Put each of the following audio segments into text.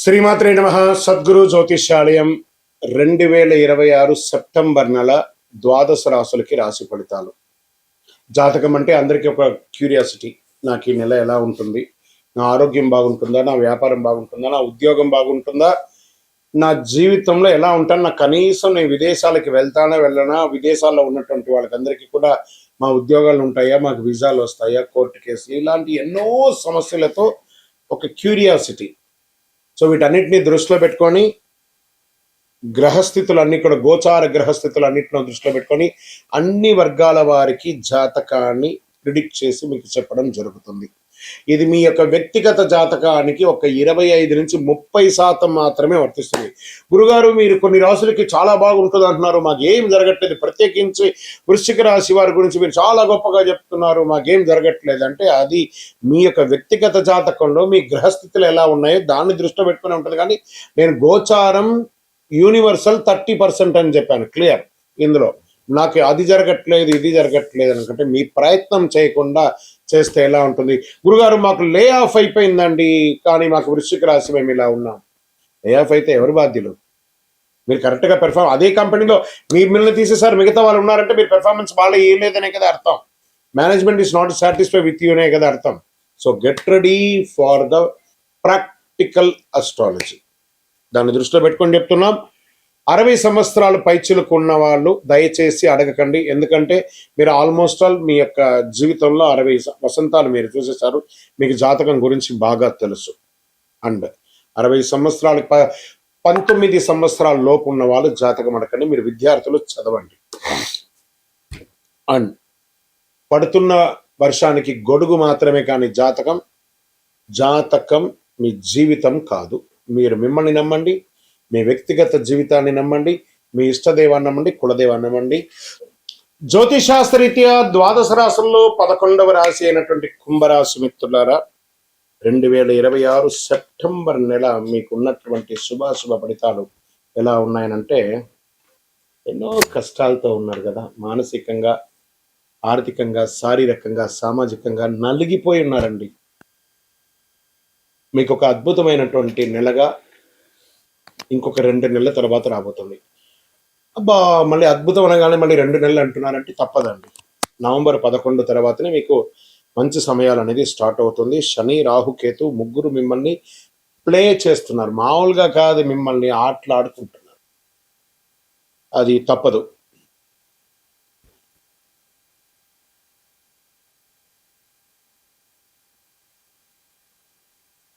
శ్రీమాత్రే నమః. సద్గురు జ్యోతిష్యాలయం 2026 సెప్టెంబర్ నెల ద్వాదశ రాశులకి రాశి ఫలితాలు. జాతకం అంటే అందరికీ ఒక క్యూరియాసిటీ. నాకు ఈ నెల ఎలా ఉంటుంది, నా ఆరోగ్యం బాగుంటుందా, నా వ్యాపారం బాగుంటుందా, నా ఉద్యోగం బాగుంటుందా, నా జీవితంలో ఎలా ఉంటాను, నా కనీసం నేను విదేశాలకి వెళ్తానా వెళ్ళనా, విదేశాల్లో ఉన్నటువంటి వాళ్ళకందరికీ కూడా మా ఉద్యోగాలు ఉంటాయా, మాకు వీసాలు వస్తాయా, కోర్టు కేసులు, ఇలాంటి ఎన్నో సమస్యలతో ఒక క్యూరియాసిటీ. సో వీటన్నిటిని దృష్టిలో పెట్టుకొని గ్రహస్థితులన్నీ కూడా గోచార గ్రహస్థితులన్నింటిలో దృష్టిలో పెట్టుకొని అన్ని వర్గాల వారికి జాతకాన్ని ప్రిడిక్ట్ చేసి మీకు చెప్పడం జరుగుతుంది. ఇది మీ యొక్క వ్యక్తిగత జాతకానికి ఒక 25 నుంచి 30% మాత్రమే వర్తిస్తుంది. గురుగారు, మీరు కొన్ని రాశులకి చాలా బాగుంటుంది అంటున్నారు, మాకేం జరగట్లేదు, ప్రత్యేకించి వృశ్చిక రాశి వారి గురించి మీరు చాలా గొప్పగా చెప్తున్నారు, మాకేం జరగట్లేదు అంటే అది మీ యొక్క వ్యక్తిగత జాతకంలో మీ గ్రహస్థితులు ఎలా ఉన్నాయో దాన్ని దృష్టిలో పెట్టుకుని ఉంటుంది. కానీ నేను గోచారం యూనివర్సల్ 30% అని చెప్పాను, క్లియర్. ఇందులో నాకు అది జరగట్లేదు ఇది జరగట్లేదు అనుకుంటే మీ ప్రయత్నం చేయకుండా చేస్తే ఎలా ఉంటుంది? గురుగారు, మాకు లే ఆఫ్ అయిపోయిందండి, కానీ మాకు వృశ్చిక రాశి మేము ఇలా ఉన్నాం. లే ఆఫ్ అయితే ఎవరు బాధ్యులు? మీరు కరెక్ట్గా అదే కంపెనీలో మిమ్మల్ని తీసేసారు, మిగతా వాళ్ళు ఉన్నారంటే మీరు పెర్ఫార్మెన్స్ బాగా వేయలేదనే కదా అర్థం. Management is not satisfy with యూనే కదా అర్థం. So get ready for the practical astrology. దాన్ని దృష్టిలో పెట్టుకొని చెప్తున్నాం. 60 సంవత్సరాలు పైచిలకు ఉన్న వాళ్ళు దయచేసి అడగకండి, ఎందుకంటే మీరు ఆల్మోస్ట్ ఆల్ మీ యొక్క జీవితంలో 60 వసంతాలు మీరు చూసేశారు, మీకు జాతకం గురించి బాగా తెలుసు. అండ్ 60 సంవత్సరాలు 19 సంవత్సరాల లోపు ఉన్న వాళ్ళు జాతకం అడగండి, మీరు విద్యార్థులు చదవండి. అండ్ పడుతున్న వర్షానికి గొడుగు మాత్రమే, కానీ జాతకం మీ జీవితం కాదు. మీరు మిమ్మల్ని నమ్మండి, మీ వ్యక్తిగత జీవితాన్ని నమ్మండి, మీ ఇష్టదైవాన్ని నమ్మండి, కులదైవాన్ని నమ్మండి. జ్యోతిషాస్త్రరీత్యా ద్వాదశ రాశుల్లో 11వ రాశి అయినటువంటి కుంభరాశి మిత్రులారా, 2026 సెప్టెంబర్ నెల మీకు ఉన్నటువంటి శుభాశుభ ఫలితాలు ఎలా ఉన్నాయనంటే, ఎన్నో కష్టాలతో ఉన్నారు కదా, మానసికంగా, ఆర్థికంగా, శారీరకంగా, సామాజికంగా నలిగిపోయి ఉన్నారండి. మీకు ఒక అద్భుతమైనటువంటి నెలగా ఇంకొక 2 నెలల తర్వాత రాబోతుంది. అబ్బా, మళ్ళీ అద్భుతం అనగానే మళ్ళీ 2 నెలలు అంటున్నారంటే తప్పదండి. నవంబర్ 11 తర్వాతనే మీకు మంచి సమయాలు అనేది స్టార్ట్ అవుతుంది. శని, రాహు, కేతు ముగ్గురు మిమ్మల్ని ప్లే చేస్తున్నారు, మామూలుగా కాదు, మిమ్మల్ని ఆటలాడుకుంటున్నారు. అది తప్పదు.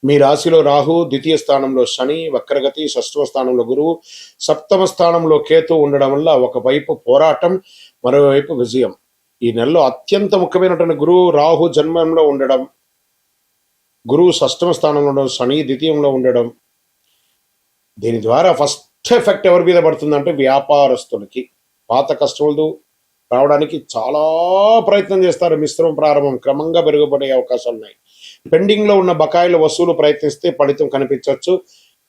మీ రాశిలో రాహు, ద్వితీయ స్థానంలో శని, వక్రగతి, షష్ఠవ స్థానంలో గురువు, సప్తమ స్థానంలో కేతు ఉండడం వల్ల ఒకవైపు పోరాటం, మరోవైపు విజయం. ఈ నెలలో అత్యంత ముఖ్యమైనటువంటి గురువు రాహు జన్మంలో ఉండడం, గురువు షష్ఠమ స్థానంలో ఉండడం, శని ద్వితీయంలో ఉండడం. దీని ద్వారా ఫస్ట్ ఎఫెక్ట్ ఎవరి మీద పడుతుందంటే వ్యాపారస్తులకి. పాత కస్టమర్లు రావడానికి చాలా ప్రయత్నం చేస్తారు, మిశ్రమ ప్రారంభం క్రమంగా పెరుగుపడే అవకాశాలు ఉన్నాయి. పెండింగ్ లో ఉన్న బకాయిల వసూలు ప్రయత్నిస్తే ఫలితం కనిపించవచ్చు.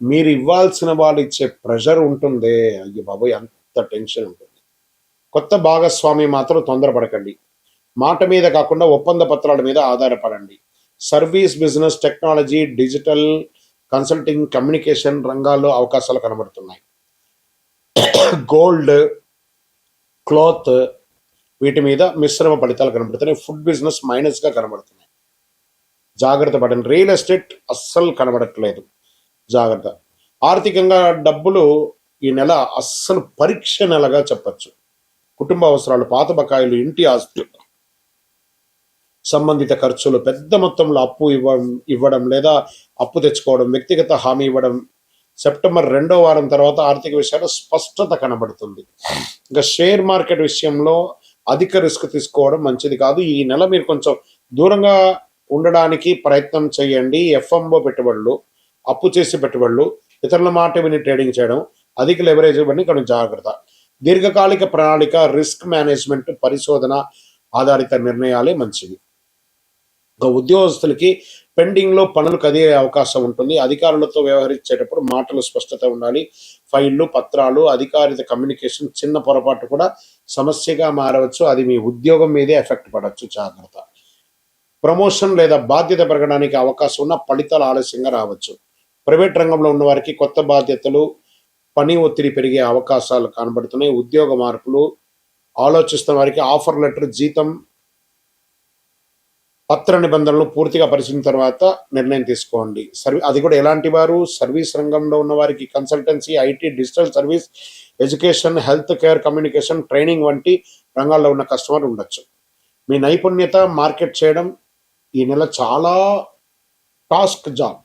మీరు ఇవ్వాల్సిన వాళ్ళు ఇచ్చే ప్రెషర్ ఉంటుంది, అయ్యో బాబోయ్ అంత టెన్షన్ ఉంటుంది. కొత్త భాగస్వామి మాత్రం తొందరపడకండి. మాట మీద కాకుండా ఒప్పంద పత్రాల మీద ఆధారపడండి. Service, business, technology, digital, consulting, communication రంగాల్లో అవకాశాలు కనబడుతున్నాయి. గోల్డ్, క్లాత్, వీటి మీద మిశ్రమ ఫలితాలు కనబడుతున్నాయి. ఫుడ్ బిజినెస్ మైనస్ గా కనబడుతున్నాయి, జాగ్రత్త పడండి. రియల్ ఎస్టేట్ అస్సలు కనబడట్లేదు, జాగ్రత్త. ఆర్థికంగా డబ్బులు ఈ నెల అస్సలు పరీక్ష నెలగా చెప్పచ్చు. కుటుంబ అవసరాలు, పాత బకాయిలు, ఇంటి ఆస్తి సంబంధిత ఖర్చులు, పెద్ద మొత్తంలో అప్పు ఇవ్వడం లేదా అప్పు తెచ్చుకోవడం, వ్యక్తిగత హామీ ఇవ్వడం. సెప్టెంబర్ 2వ వారం తర్వాత ఆర్థిక విషయాల్లో స్పష్టత కనబడుతుంది. ఇంకా షేర్ మార్కెట్ విషయంలో అధిక రిస్క్ తీసుకోవడం మంచిది కాదు. ఈ నెల మీరు కొంచెం దూరంగా ఉండడానికి ప్రయత్నం చేయండి. ఎఫ్ఎంఓ పెట్టుబడులు, అప్పు చేసి పెట్టుబడులు, ఇతరుల మాట విని ట్రేడింగ్ చేయడం, అధిక లెవరేజ్ ఇవన్నీ కొంచెం జాగ్రత్త. దీర్ఘకాలిక ప్రణాళిక, రిస్క్ మేనేజ్మెంట్, పరిశోధన ఆధారిత నిర్ణయాలే మంచివి. ఒక ఉద్యోగస్తులకి పెండింగ్ లో పనులు కదిలే అవకాశం ఉంటుంది. అధికారులతో వ్యవహరించేటప్పుడు మాటలు స్పష్టత ఉండాలి. ఫైళ్లు, పత్రాలు, అధికారిత కమ్యూనికేషన్ చిన్న పొరపాటు కూడా సమస్యగా మారవచ్చు. అది మీ ఉద్యోగం మీదే ఎఫెక్ట్ పడవచ్చు, జాగ్రత్త. ప్రమోషన్ లేదా బాధ్యత పెరగడానికి అవకాశం ఉన్న ఫలితాలు ఆలస్యంగా రావచ్చు. ప్రైవేట్ రంగంలో ఉన్న వారికి కొత్త బాధ్యతలు, పని ఒత్తిడి పెరిగే అవకాశాలు కనబడుతున్నాయి. ఉద్యోగ మార్పులు ఆలోచిస్తున్న వారికి ఆఫర్ లెటర్, జీతం, పత్ర నిబంధనలు పూర్తిగా పరిశీలించిన తర్వాత నిర్ణయం తీసుకోండి. అది కూడా ఎలాంటి వారు? సర్వీస్ రంగంలో ఉన్న వారికి consultancy, IT, digital service, education, health care, communication, training వంటి రంగాల్లో ఉన్న కస్టమర్ ఉండొచ్చు. మీ నైపుణ్యత మార్కెట్ చేయడం ఈ నెల చాలా టాస్క్ జాబ్.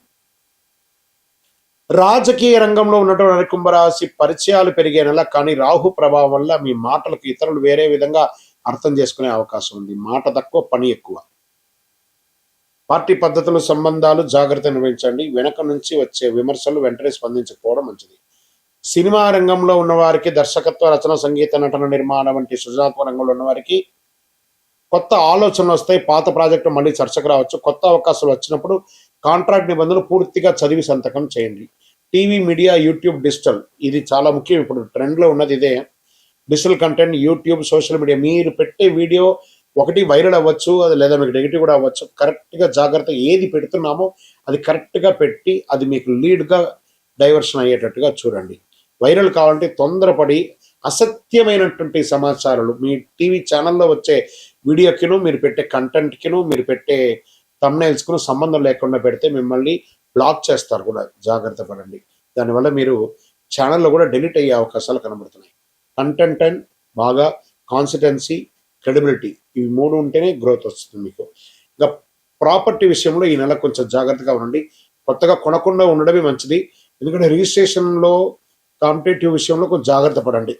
రాజకీయ రంగంలో ఉన్నటువంటి కుంభరాశి పరిచయాలు పెరిగే నెల, కానీ రాహు ప్రభావం వల్ల మీ మాటలకు ఇతరులు వేరే విధంగా అర్థం చేసుకునే అవకాశం ఉంది. మాట తక్కువ, పని ఎక్కువ. పార్టీ పద్ధతులు, సంబంధాలు జాగ్రత్త నిర్వహించండి. వెనక నుంచి వచ్చే విమర్శలు వెంటనే స్పందించకపోవడం మంచిది. సినిమా రంగంలో ఉన్న వారికి దర్శకత్వ, రచన, సంగీత, నటన, నిర్మాణం వంటి సృజనాత్మక రంగంలో ఉన్న వారికి కొత్త ఆలోచనలు వస్తాయి. పాత ప్రాజెక్టు మళ్ళీ చర్చకు రావచ్చు. కొత్త అవకాశాలు వచ్చినప్పుడు కాంట్రాక్ట్ నిబంధనలు పూర్తిగా చదివి సంతకం చేయండి. టీవీ, మీడియా, యూట్యూబ్, డిజిటల్ ఇది చాలా ముఖ్యం. ఇప్పుడు ట్రెండ్లో ఉన్నది ఇదే. Digital content, YouTube, social media. మీరు పెట్టే వీడియో ఒకటి వైరల్ అవ్వచ్చు, అది లేదా మీకు నెగిటివ్ కూడా అవ్వచ్చు. కరెక్ట్గా జాగ్రత్త ఏది పెడుతున్నామో అది కరెక్ట్గా పెట్టి అది మీకు లీడ్గా డైవర్షన్ అయ్యేటట్టుగా చూడండి. వైరల్ కావాలంటే తొందరపడి అసత్యమైనటువంటి సమాచారాలు మీ టీవీ ఛానల్లో వచ్చే వీడియోకిను, మీరు పెట్టే కంటెంట్కిను, మీరు పెట్టే థంబ్నెయిల్స్కును సంబంధం లేకుండా పెడితే మిమ్మల్ని బ్లాక్ చేస్తారు కూడా. జాగ్రత్త పడండి. దానివల్ల మీరు ఛానల్లో కూడా డిలీట్ అయ్యే అవకాశాలు కనబడుతున్నాయి. కంటెంట్ అండ్ బాగా కాన్సిస్టెన్సీ, క్రెడిబిలిటీ ఇవి 3 ఉంటేనే గ్రోత్ వస్తుంది మీకు. ఇంకా ప్రాపర్టీ విషయంలో ఈ నెల కొంచెం జాగ్రత్తగా ఉండండి. కొత్తగా కొనకుండా ఉండడమే మంచిది. ఎందుకంటే రిజిస్ట్రేషన్లో, కాంపిటేటివ్ విషయంలో కొంచెం జాగ్రత్త పడండి.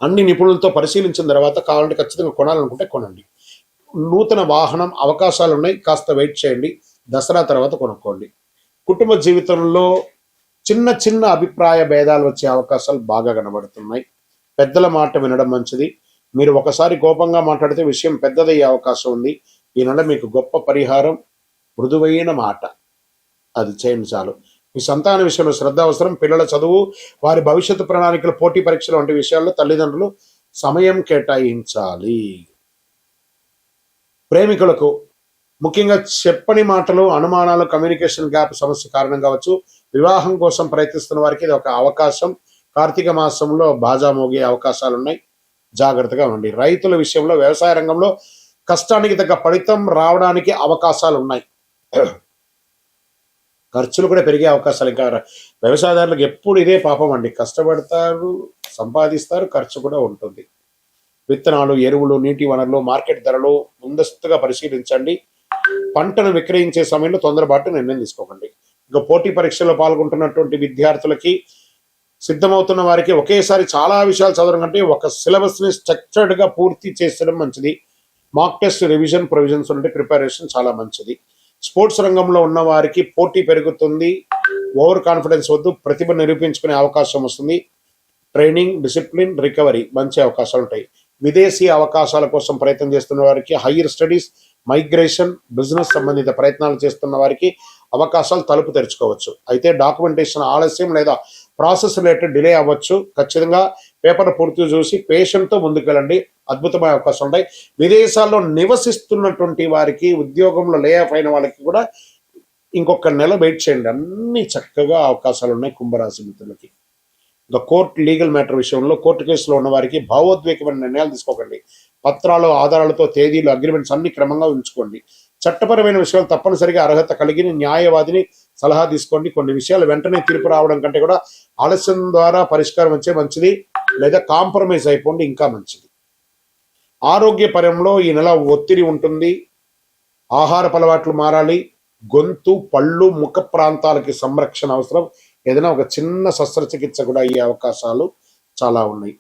అన్ని నిపుణులతో పరిశీలించిన తర్వాత కావాలంటే ఖచ్చితంగా కొనాలనుకుంటే కొనండి. నూతన వాహనం అవకాశాలు ఉన్నాయి, కాస్త వెయిట్ చేయండి. దసరా తర్వాత కొనుక్కోండి. కుటుంబ జీవితంలో చిన్న చిన్న అభిప్రాయ భేదాలు వచ్చే అవకాశాలు బాగా కనబడుతున్నాయి. పెద్దల మాట వినడం మంచిది. మీరు ఒకసారి కోపంగా మాట్లాడితే విషయం పెద్దదయ్యే అవకాశం ఉంది. ఈ నెల మీకు గొప్ప పరిహారం మృదువైన మాట, అది చేయండి చాలు. మీ సంతాన విషయంలో శ్రద్ధ అవసరం. పిల్లల చదువు, వారి భవిష్యత్తు ప్రణాళికలు, పోటీ పరీక్షలు వంటి విషయాల్లో తల్లిదండ్రులు సమయం కేటాయించాలి. ప్రేమికులకు ముఖ్యంగా చెప్పని మాటలు, అనుమానాలు, కమ్యూనికేషన్ గ్యాప్ సమస్య కారణం కావచ్చు. వివాహం కోసం ప్రయత్నిస్తున్న వారికి ఇది ఒక అవకాశం. కార్తీక మాసంలో బాజా మోగే అవకాశాలు ఉన్నాయి. జాగ్రత్తగా ఉండండి. రైతుల విషయంలో వ్యవసాయ రంగంలో కష్టానికి తగ్గ ఫలితం రావడానికి అవకాశాలు ఉన్నాయి. ఖర్చులు కూడా పెరిగే అవకాశాలు. ఇంకా వ్యవసాయదారులకు ఎప్పుడు ఇదే పాపం అండి. కష్టపడతారు, సంపాదిస్తారు, ఖర్చు కూడా ఉంటుంది. విత్తనాలు, ఎరువులు, నీటి వనరులు, మార్కెట్ ధరలు ముందస్తుగా పరిశీలించండి. పంటను విక్రయించే సమయంలో తొందరపాటు నిర్ణయం తీసుకోకండి. ఇక పోటీ పరీక్షల్లో పాల్గొంటున్నటువంటి విద్యార్థులకి, సిద్ధమవుతున్న వారికి ఒకేసారి చాలా విషయాలు చదవడం కంటే ఒక సిలబస్ని స్ట్రక్చర్డ్గా పూర్తి చేసడం మంచిది. మాక్ టెస్ట్, రివిజన్, ప్రొవిజన్స్ ఉంటే ప్రిపరేషన్ చాలా మంచిది. స్పోర్ట్స్ రంగంలో ఉన్న వారికి పోటీ పెరుగుతుంది. ఓవర్ కాన్ఫిడెన్స్ వద్దు, ప్రతిభ నిరూపించుకునే అవకాశం వస్తుంది. ట్రైనింగ్, డిసిప్లిన్, రికవరీ మంచి అవకాశాలు ఉంటాయి. విదేశీ అవకాశాల కోసం ప్రయత్నం చేస్తున్న వారికి, హైయర్ స్టడీస్, మైగ్రేషన్, బిజినెస్ సంబంధిత ప్రయత్నాలు చేస్తున్న వారికి అవకాశాలు తలుపు తెరుచుకోవచ్చు. అయితే డాక్యుమెంటేషన్ ఆలస్యం లేదా ప్రాసెస్ రిలేటెడ్ డిలే అవ్వచ్చు. ఖచ్చితంగా పేపర్ పూర్తి చూసి పేషెంట్తో ముందుకెళ్ళండి. అద్భుతమైన అవకాశాలు ఉంటాయి. విదేశాల్లో నివసిస్తున్నటువంటి వారికి, ఉద్యోగంలో లే ఆఫ్ అయిన వాళ్ళకి కూడా ఇంకొక నెల వెయిట్ చేయండి. అన్ని చక్కగా అవకాశాలు ఉన్నాయి కుంభరాశి మిత్రులకి. ఇంకా కోర్టు, లీగల్ మ్యాటర్ విషయంలో కోర్టు కేసులో ఉన్న వారికి భావోద్వేగమైన నిర్ణయాలు తీసుకోకండి. పత్రాలు, ఆధారాలతో తేదీలు, అగ్రిమెంట్స్ అన్ని క్రమంగా ఉంచుకోండి. చట్టపరమైన విషయాలు తప్పనిసరిగా అర్హత కలిగిన న్యాయవాదిని సలహా తీసుకోండి. కొన్ని విషయాలు వెంటనే తీర్పు రావడం కంటే కూడా ఆలస్యం ద్వారా పరిష్కారం వచ్చే మంచిది, లేదా కాంప్రమైజ్ అయిపోండి ఇంకా మంచిది. ఆరోగ్యపరంలో ఈ నెల ఒత్తిడి ఉంటుంది. ఆహారపు అలవాట్లు మారాలి. గొంతు, పళ్ళు, ముఖ ప్రాంతాలకి సంరక్షణ అవసరం. ఏదైనా ఒక చిన్న శస్త్రచికిత్స కూడా అయ్యే అవకాశాలు చాలా ఉన్నాయి.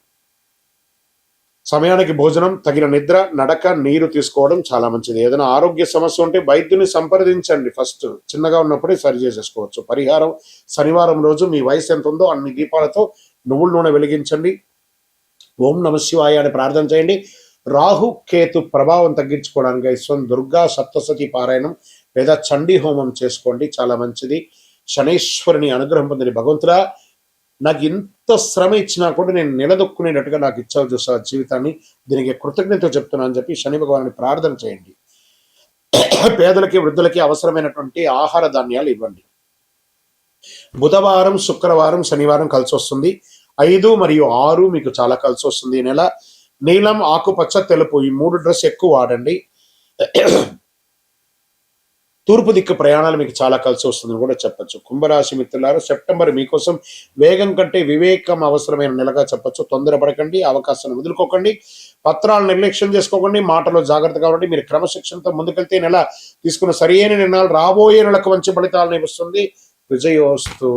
సమయానికి భోజనం, తగిన నిద్ర, నడక, నీరు తీసుకోవడం చాలా మంచిది. ఏదైనా ఆరోగ్య సమస్య ఉంటే వైద్యుని సంప్రదించండి. ఫస్ట్ చిన్నగా ఉన్నప్పుడే సరి చేసేసుకోవచ్చు. పరిహారం, శనివారం రోజు మీ వయసు ఎంత ఉందో అన్ని దీపాలతో నువ్వుల నూనె వెలిగించండి. ఓం నమ శివాయ అని ప్రార్థన చేయండి. రాహు, కేతు ప్రభావం తగ్గించుకోవడానికి ఐశ్వర్యం దుర్గా సప్తసతి పారాయణం లేదా చండీ హోమం చేసుకోండి, చాలా మంచిది. శనేశ్వరుని అనుగ్రహం పొందిన భగవంతుడా, నాకు ఇంత శ్రమ ఇచ్చినా కూడా నేను నిలదొక్కునేటట్టుగా నాకు ఇచ్చావు చూసా జీవితాన్ని, దీనికి కృతజ్ఞత చెప్తున్నా అని చెప్పి శని భగవాన్ని ప్రార్థన చేయండి. పేదలకి, వృద్ధులకి అవసరమైనటువంటి ఆహార ధాన్యాలు ఇవ్వండి. బుధవారం, శుక్రవారం, శనివారం కలిసి వస్తుంది. 5 మరియు 6 మీకు చాలా కలిసి వస్తుంది ఈ నెల. నీలం, ఆకుపచ్చ, తెలుపు ఈ 3 డ్రెస్ ఎక్కువ వాడండి. తూర్పు దిక్కు ప్రయాణాలు మీకు చాలా కలిసి వస్తుందని కూడా చెప్పొచ్చు. కుంభరాశి మిత్రులారా, సెప్టెంబర్ మీకోసం వేగం కంటే వివేకం అవసరమైన నెలగా చెప్పొచ్చు. తొందరపడకండి, అవకాశాన్ని వదులుకోకండి, పత్రాలు నిర్లక్ష్యం చేసుకోకండి, మాటలో జాగ్రత్తగా ఉండండి. మీరు క్రమశిక్షణతో ముందుకెళ్తే నెల తీసుకున్న సరైన నిర్ణయాలు రాబోయే నెలకు మంచి ఫలితాలను ఇస్తుంది. విజయోస్తు.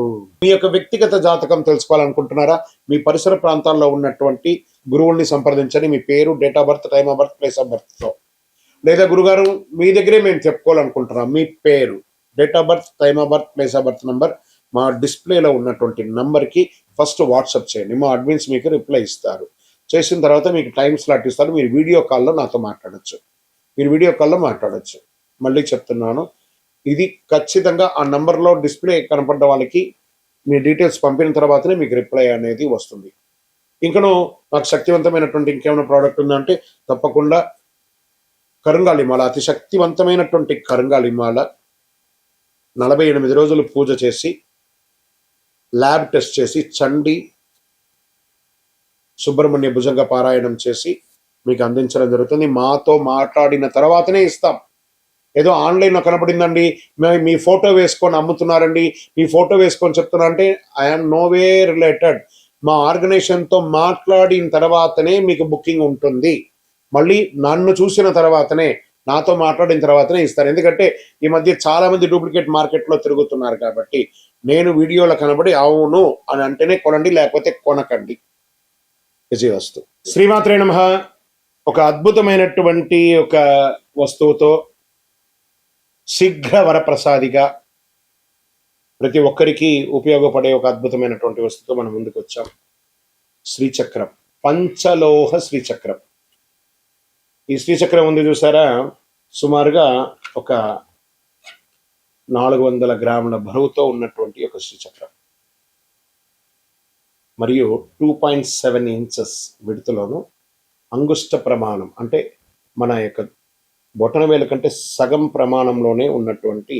మీ యొక్క వ్యక్తిగత జాతకం తెలుసుకోవాలనుకుంటున్నారా? మీ పరిసర ప్రాంతాల్లో ఉన్నటువంటి గురువుల్ని సంప్రదించండి. మీ పేరు, date of birth, time of birth, place of బర్త్తో. లేదా గురుగారు మీ దగ్గరే మేము చెప్పుకోవాలనుకుంటున్నాం, మీ పేరు, date of birth, time of birth, place of birth number మా డిస్ప్లేలో ఉన్నటువంటి నంబర్కి ఫస్ట్ వాట్సాప్ చేయండి. మా అడ్మిన్స్ మీకు రిప్లై ఇస్తారు. చేసిన తర్వాత మీకు టైం స్లాట్ ఇస్తారు. మీరు వీడియో కాల్లో నాతో మాట్లాడచ్చు. మళ్ళీ చెప్తున్నాను, ఇది ఖచ్చితంగా ఆ నంబర్లో డిస్ప్లే కనపడ్డ వాళ్ళకి మీ డీటెయిల్స్ పంపిన తర్వాతనే మీకు రిప్లై అనేది వస్తుంది. ఇంకను నాకు శక్తివంతమైనటువంటి ఇంకేమైనా ప్రోడక్ట్ ఉందంటే తప్పకుండా కరుంగాలిమాల, అతి శక్తివంతమైనటువంటి కరుంగాలిమాల 48 రోజులు పూజ చేసి, ల్యాబ్ టెస్ట్ చేసి, చండి సుబ్రహ్మణ్య భుజంగ పారాయణం చేసి మీకు అందించడం జరుగుతుంది. మాతో మాట్లాడిన తర్వాతనే ఇస్తాం. ఏదో ఆన్లైన్లో కనపడిందండి, మీ ఫోటో వేసుకొని అమ్ముతున్నారండి, మీ ఫోటో వేసుకొని చెప్తున్నా అంటే ఐఎమ్ నోవే రిలేటెడ్. మా ఆర్గనైజేషన్తో మాట్లాడిన తర్వాతనే మీకు బుకింగ్ ఉంటుంది. మళ్ళీ నన్ను చూసిన తర్వాతనే, నాతో మాట్లాడిన తర్వాతనే ఇస్తాను. ఎందుకంటే ఈ మధ్య చాలా మంది డూప్లికేట్ మార్కెట్లో తిరుగుతున్నారు కాబట్టి నేను వీడియోలో కనబడి అవును అని అంటేనే కొనండి, లేకపోతే కొనకండి. విజయవస్తు. శ్రీమాత్రే నమః. ఒక అద్భుతమైనటువంటి ఒక వస్తువుతో శీఘ్ర వరప్రసాదిగా ప్రతి ఒక్కరికి ఉపయోగపడే ఒక అద్భుతమైనటువంటి వస్తువుతో మనం ముందుకు వచ్చాం. శ్రీచక్రం, పంచలోహ శ్రీచక్రం. ఈ శ్రీచక్రం ఉంది చూసారా, సుమారుగా ఒక 400 గ్రాముల బరువుతో ఉన్నటువంటి ఒక శ్రీచక్రం మరియు 2.7 ఇంచెస్ విడుతులోను అంగుష్ట ప్రమాణం అంటే మన యొక్క బొటనవేలు కంటే సగం ప్రమాణంలోనే ఉన్నటువంటి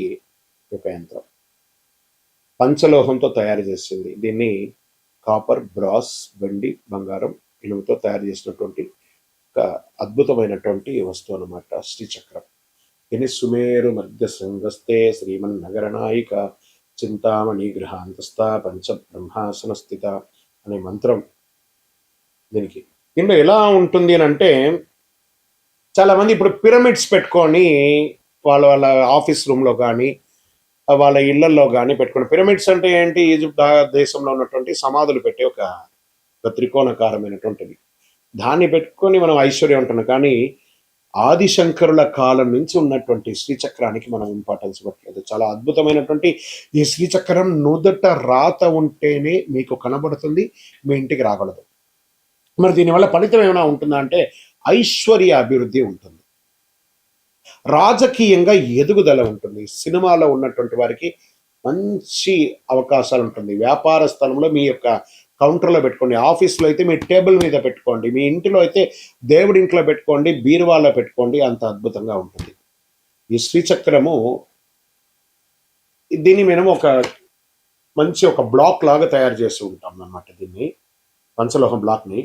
ఒక యంత్రం. పంచలోహంతో తయారు చేసింది. దీన్ని కాపర్, బ్రాస్, వెండి, బంగారం, ఇనుముతో తయారు చేసినటువంటి ఒక అద్భుతమైనటువంటి వస్తువు అన్నమాట శ్రీచక్రం. దీన్ని సుమేరు మధ్య శృంగస్తే శ్రీమన్నగర నాయిక చింతామణి గృహాంతస్థ పంచ బ్రహ్మాసన స్థిత అనే మంత్రం దీనికి. దీంట్లో ఎలా ఉంటుంది అని అంటే, చాలా మంది ఇప్పుడు పిరమిడ్స్ పెట్టుకొని వాళ్ళ ఆఫీస్ రూమ్లో కానీ వాళ్ళ ఇళ్లలో కానీ పెట్టుకుని. పిరమిడ్స్ అంటే ఏంటి? ఈజిప్ట్ దేశంలో ఉన్నటువంటి సమాధులు పెట్టి ఒక త్రికోణాకారమైనటువంటిది. దాన్ని పెట్టుకొని మనం ఐశ్వర్యం ఉంటున్నాం. కానీ ఆదిశంకరుల కాలం నుంచి ఉన్నటువంటి శ్రీచక్రానికి మనం ఇంపార్టెన్స్ ఇవ్వట్లేదు. చాలా అద్భుతమైనటువంటి ఈ శ్రీచక్రం నుదుట రాత ఉంటేనే మీకు కనబడుతుంది, మీ ఇంటికి రాగలదు. మరి దీనివల్ల ఫలితం ఏమైనా ఉంటుందా అంటే ఐశ్వర్య అభివృద్ధి ఉంటుంది, రాజకీయంగా ఎదుగుదల ఉంటుంది, సినిమాలో ఉన్నటువంటి వారికి మంచి అవకాశాలు ఉంటుంది, వ్యాపార స్థలంలో మీ యొక్క కౌంటర్లో పెట్టుకోండి, ఆఫీస్లో అయితే మీ టేబుల్ మీద పెట్టుకోండి, మీ ఇంటిలో అయితే దేవుడి ఇంట్లో పెట్టుకోండి, బీరువాలో పెట్టుకోండి, అంత అద్భుతంగా ఉంటుంది ఈ శ్రీచక్రము. దీన్ని మేము ఒక మంచి ఒక బ్లాక్ లాగా తయారు చేస్తూ ఉంటాం అన్నమాట. దీన్ని పంచలోహం బ్లాక్ని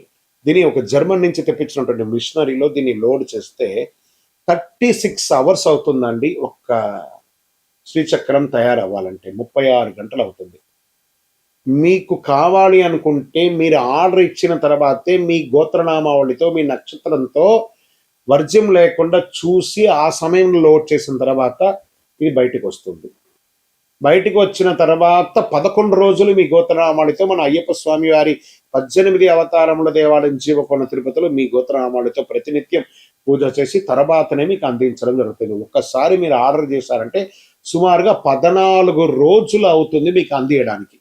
దీన్ని ఒక జర్మన్ నుంచి తెప్పించినటువంటి మిషనరీలో దీన్ని లోడ్ చేస్తే 36 అవర్స్ అవుతుందండి. ఒక్క శ్రీచక్రం తయారవ్వాలంటే 36 గంటలు అవుతుంది. మీకు కావాలి అనుకుంటే మీరు ఆర్డర్ ఇచ్చిన తర్వాతే మీ గోత్రనామావళితో, మీ నక్షత్రంతో వర్జ్యం లేకుండా చూసి ఆ సమయంలో లోడ్ చేసిన తర్వాత ఇది బయటకు వస్తుంది. బయటకు వచ్చిన తర్వాత 11 రోజులు మీ గోత్రనామావళితో మన అయ్యప్ప స్వామి వారి 18 అవతారముల దేవాలయం జీవకోణ తిరుపతిలో మీ గోత్రనామావళితో ప్రతినిత్యం పూజ చేసి తర్వాతనే మీకు అందించడం జరుగుతుంది. ఒక్కసారి మీరు ఆర్డర్ చేశారంటే సుమారుగా 14 రోజులు అవుతుంది మీకు అందియడానికి.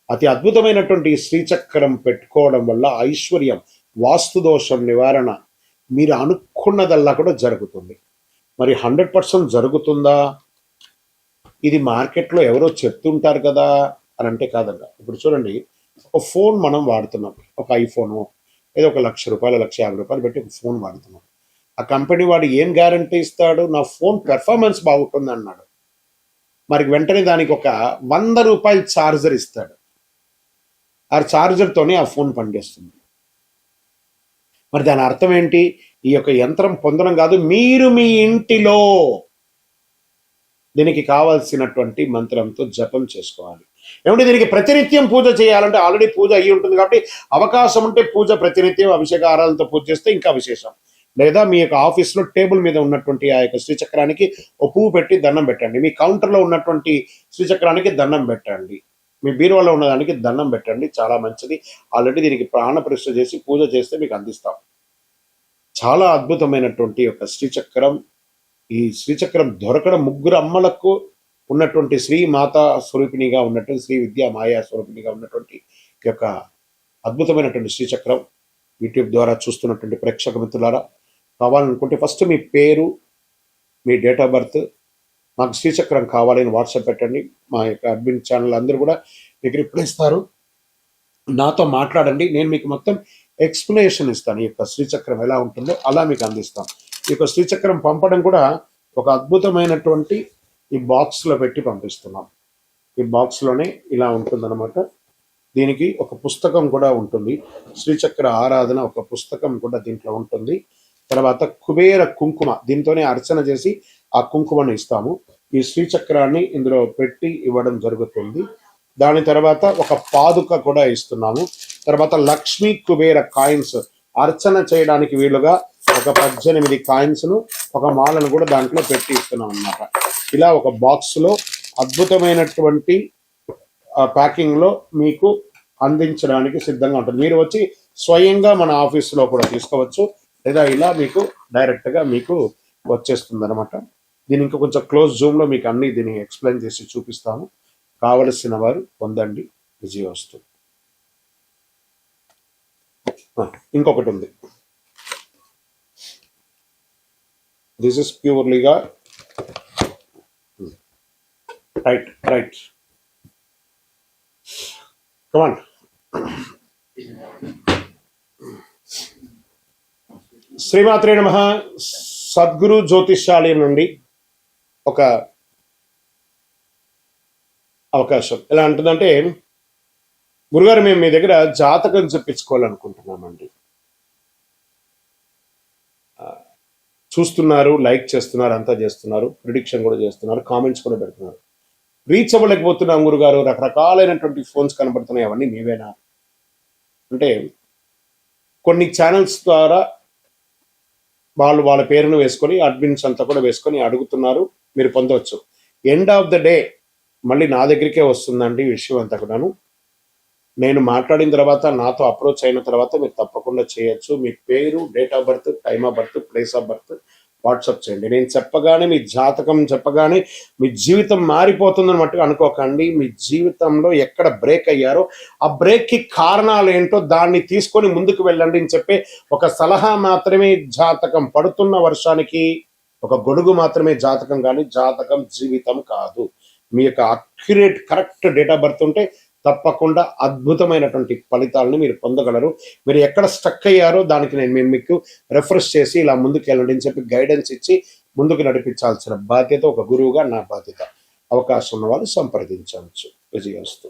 అతి అద్భుతమైనటువంటి శ్రీచక్రం పెట్టుకోవడం వల్ల ఐశ్వర్యం, వాస్తు దోషం నివారణ, మీరు అనుకున్నదల్లా కూడా జరుగుతుంది. మరి 100% జరుగుతుందా? ఇది మార్కెట్లో ఎవరో చెప్తుంటారు కదా అని అంటే కాదన్న. ఇప్పుడు చూడండి, ఒక ఫోన్ మనం వాడుతున్నాం, ఒక ఐఫోను ఏదో ఒక ₹1,00,000, ₹1,50,000 పెట్టి ఒక ఫోన్ వాడుతున్నాం. ఆ కంపెనీ వాడు ఏం గ్యారంటీ ఇస్తాడు? నా ఫోన్ పెర్ఫార్మెన్స్ బాగుంటుంది అన్నాడు. మరి వెంటనే దానికి ఒక 100 రూపాయల ఛార్జర్ ఇస్తాడు. ఆ ఛార్జర్తోనే ఆ ఫోన్ పనిచేస్తుంది. మరి దాని అర్థం ఏంటి? ఈ యొక్క యంత్రం పొందడం కాదు, మీరు మీ ఇంటిలో దీనికి కావాల్సినటువంటి మంత్రంతో జపం చేసుకోవాలి. ఏమంటే దీనికి ప్రతినిత్యం పూజ చేయాలంటే ఆల్రెడీ పూజ అయ్యి ఉంటుంది కాబట్టి అవకాశం ఉంటే పూజ ప్రతినిత్యం అభిషేకారాలతో పూజ చేస్తే ఇంకా విశేషం. లేదా మీ యొక్క ఆఫీస్లో టేబుల్ మీద ఉన్నటువంటి ఆ యొక్క శ్రీచక్రానికి ఒక పువ్వు పెట్టి దండం పెట్టండి. మీ కౌంటర్లో ఉన్నటువంటి శ్రీచక్రానికి దండం పెట్టండి. మీ బీరువాలో ఉన్నదానికి దండం పెట్టండి. చాలా మంచిది. ఆల్రెడీ దీనికి ప్రాణ ప్రతిష్ఠ చేసి పూజ చేస్తే మీకు అందిస్తాం. చాలా అద్భుతమైనటువంటి యొక్క శ్రీచక్రం. ఈ శ్రీచక్రం దొరకడం ముగ్గురు అమ్మలకు ఉన్నటువంటి శ్రీ మాతా స్వరూపిణిగా ఉన్నటువంటి శ్రీ విద్యా మాయా స్వరూపిణిగా ఉన్నటువంటి యొక్క అద్భుతమైనటువంటి శ్రీచక్రం యూట్యూబ్ ద్వారా చూస్తున్నటువంటి ప్రేక్షక మిత్రులారా, కావాలనుకుంటే ఫస్ట్ మీ పేరు, మీ డేట్ ఆఫ్ బర్త్, మాకు శ్రీచక్రం కావాలని వాట్సాప్ పెట్టండి. మా యొక్క అడ్మిన్ ఛానల్ అందరూ కూడా మీకు రిప్లై ఇస్తారు. నాతో మాట్లాడండి. నేను మీకు మొత్తం ఎక్స్ప్లెనేషన్ ఇస్తాను. ఈ యొక్క శ్రీచక్రం ఎలా ఉంటుందో అలా మీకు అందిస్తాం. ఈ యొక్క శ్రీచక్రం పంపడం కూడా ఒక అద్భుతమైనటువంటి ఈ బాక్స్లో పెట్టి పంపిస్తున్నాం. ఈ బాక్స్లోనే ఇలా ఉంటుందన్నమాట. దీనికి ఒక పుస్తకం కూడా ఉంటుంది. శ్రీచక్ర ఆరాధన ఒక పుస్తకం కూడా దీంట్లో ఉంటుంది. తర్వాత కుబేర కుంకుమ, దీంతోనే అర్చన చేసి ఆ కుంకుమను ఇస్తాము. ఈ శ్రీచక్రాన్ని ఇందులో పెట్టి ఇవ్వడం జరుగుతుంది. దాని తర్వాత ఒక పాదుక కూడా ఇస్తున్నాము. తర్వాత లక్ష్మీ కుబేర కాయిన్స్ అర్చన చేయడానికి వీలుగా ఒక 18 కాయిన్స్ను ఒక మాలను కూడా దాంట్లో పెట్టి ఇస్తున్నాం అన్నమాట. ఇలా ఒక బాక్స్లో అద్భుతమైనటువంటి ప్యాకింగ్లో మీకు అందించడానికి సిద్ధంగా ఉంటుంది. మీరు వచ్చి స్వయంగా మన ఆఫీసులో కూడా తీసుకోవచ్చు, లేదా ఇలా మీకు డైరెక్ట్గా మీకు వచ్చేస్తుంది అనమాట. దీని ఇంకా కొంచెం క్లోజ్ జూమ్లో మీకు అన్ని దీన్ని ఎక్స్ప్లెయిన్ చేసి చూపిస్తాము. కావలసిన వారు పొందండి. విజయవస్తు. ఇంకొకటి ఉంది. దిస్ ఇస్ ప్యూర్లీగా రైట్ కమాన్. శ్రీమాత్రే నమః. సద్గురు జ్యోతిష్యాలయం నుండి ఒక అవకాశం ఎలా ఉంటుందంటే, గురుగారు మేము మీ దగ్గర జాతకం చెప్పించుకోవాలనుకుంటున్నామండి. చూస్తున్నారు, లైక్ చేస్తున్నారు, అంతా చేస్తున్నారు, ప్రిడిక్షన్ కూడా చేస్తున్నారు, కామెంట్స్ కూడా పెడుతున్నారు. రీచ్ అవ్వలేకపోతున్నాం గురుగారు, రకరకాలైనటువంటి ఫోన్స్ కనబడుతున్నాయి, అవన్నీ మీవేనా అంటే, కొన్ని ఛానల్స్ ద్వారా వాళ్ళు వాళ్ళ పేరును వేసుకొని అడ్మిన్స్ అంతా కూడా వేసుకొని అడుగుతున్నారు. మీరు పొందవచ్చు. ఎండ్ ఆఫ్ ద డే మళ్ళీ నా దగ్గరికే వస్తుందండి విషయం అంతా కూడాను. నేను మాట్లాడిన తర్వాత, నాతో అప్రోచ్ అయిన తర్వాత మీరు తప్పకుండా చేయొచ్చు. మీ పేరు, date of birth, time of birth, place of birth WhatsApp చేయండి. నేను చెప్పగానే, మీ జాతకం చెప్పగానే మీ జీవితం మారిపోతుందని మట్టుగా అనుకోకండి. మీ జీవితంలో ఎక్కడ బ్రేక్ అయ్యారో ఆ బ్రేక్కి కారణాలు ఏంటో దాన్ని తీసుకొని ముందుకు వెళ్ళండి అని చెప్పే ఒక సలహా మాత్రమే జాతకం. పడుతున్న వర్షానికి ఒక గొడుగు మాత్రమే జాతకం, కానీ జాతకం జీవితం కాదు. మీ యొక్క accurate correct date of birth ఉంటే తప్పకుండా అద్భుతమైనటువంటి ఫలితాలను మీరు పొందగలరు. మీరు ఎక్కడ స్టక్ అయ్యారో దానికి నేను మీకు రెఫరెన్స్ చేసి ఇలా ముందుకు వెళ్ళండి అని చెప్పి గైడెన్స్ ఇచ్చి ముందుకు నడిపించాల్సిన బాధ్యత ఒక గురువుగా నా బాధ్యత. అవకాశం ఉన్న వాళ్ళు సంప్రదించవచ్చు. విజయవస్తు.